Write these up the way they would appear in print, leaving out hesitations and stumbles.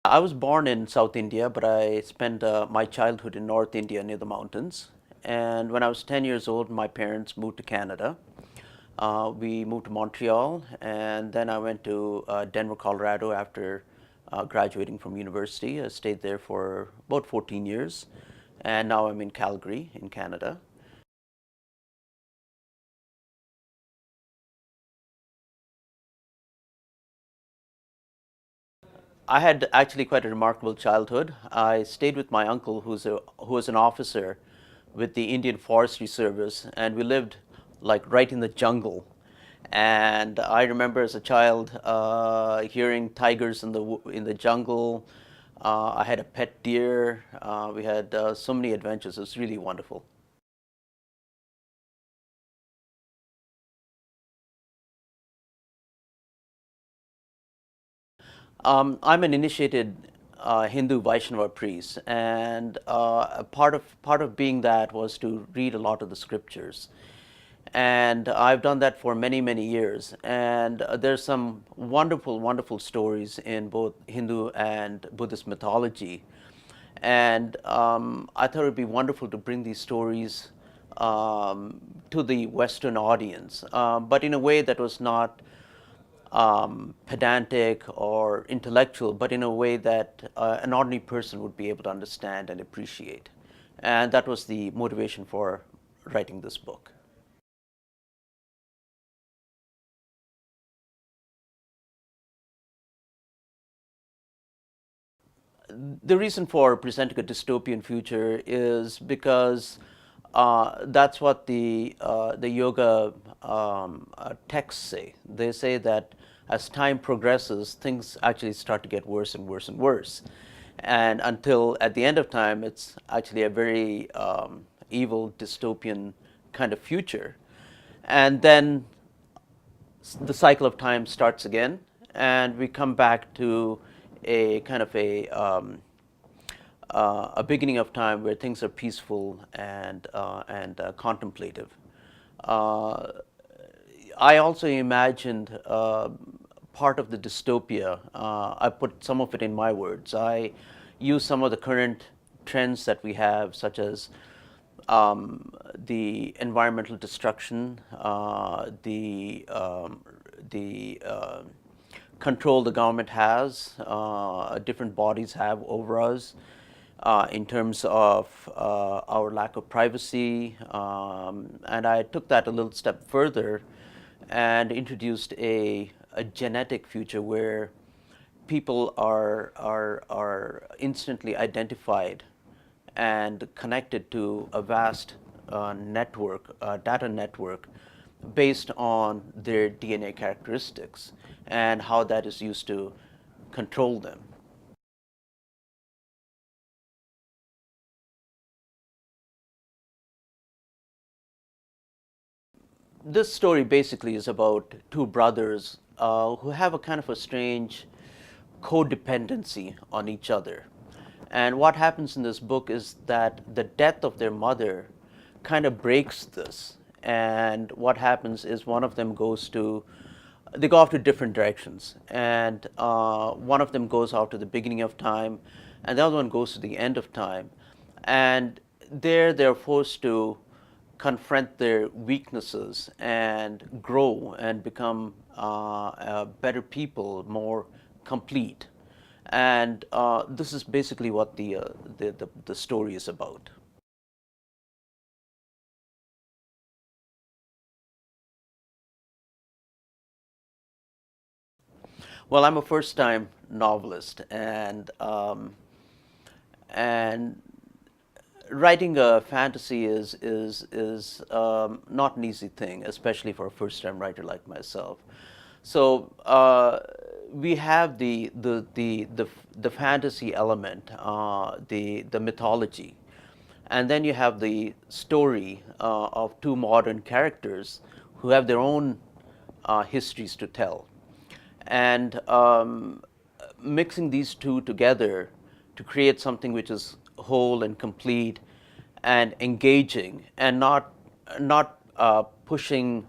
I was born in South India, but I spent my childhood in North India near the mountains. And when I was 10 years old, my parents moved to Canada. We moved to Montreal, and then I went to Denver, Colorado after graduating from university. I stayed there for about 14 years, and now I'm in Calgary, in Canada. I had actually quite a remarkable childhood. I stayed with my uncle, who was an officer with the Indian Forestry Service, and we lived like right in the jungle. And I remember as a child hearing tigers in the jungle. I had a pet deer. We had so many adventures. It was really wonderful. I'm an initiated Hindu Vaishnava priest, and part of being that was to read a lot of the scriptures, and I've done that for many many years. And there's some wonderful wonderful stories in both Hindu and Buddhist mythology, and I thought it'd be wonderful to bring these stories to the Western audience, but in a way that was not pedantic or intellectual, but in a way that an ordinary person would be able to understand and appreciate. And that was the motivation for writing this book. The reason for presenting a dystopian future is because that's what the yoga texts say. They say that as time progresses, things actually start to get worse and worse and worse, and until at the end of time, it's actually a very evil dystopian kind of future, and then the cycle of time starts again, and we come back to a kind of a beginning of time where things are peaceful and contemplative. Uh, I also imagined part of the dystopia. I put some of it in my words. I use some of the current trends that we have, such as the environmental destruction, the control the government has, different bodies have over us, in terms of our lack of privacy. And I took that a little step further and introduced a genetic future where people are instantly identified and connected to a vast network, data network, based on their DNA characteristics and how that is used to control them. This story basically is about two brothers who have a kind of a strange codependency on each other. And what happens in this book is that the death of their mother kind of breaks this. And what happens is one of them they go off to different directions. And one of them goes off to the beginning of time, and the other one goes to the end of time. And there they're forced to confront their weaknesses and grow and become better people, more complete. And this is basically what the story is about. Well, I'm a first-time novelist, and writing a fantasy is not an easy thing, especially for a first-time writer like myself. So we have the fantasy element, the mythology, and then you have the story of two modern characters who have their own histories to tell, and mixing these two together to create something which is whole and complete and engaging, and not pushing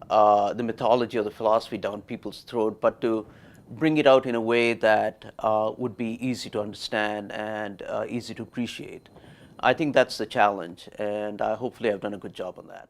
the mythology or the philosophy down people's throat, but to bring it out in a way that would be easy to understand and easy to appreciate. I think that's the challenge, and hopefully I've done a good job on that.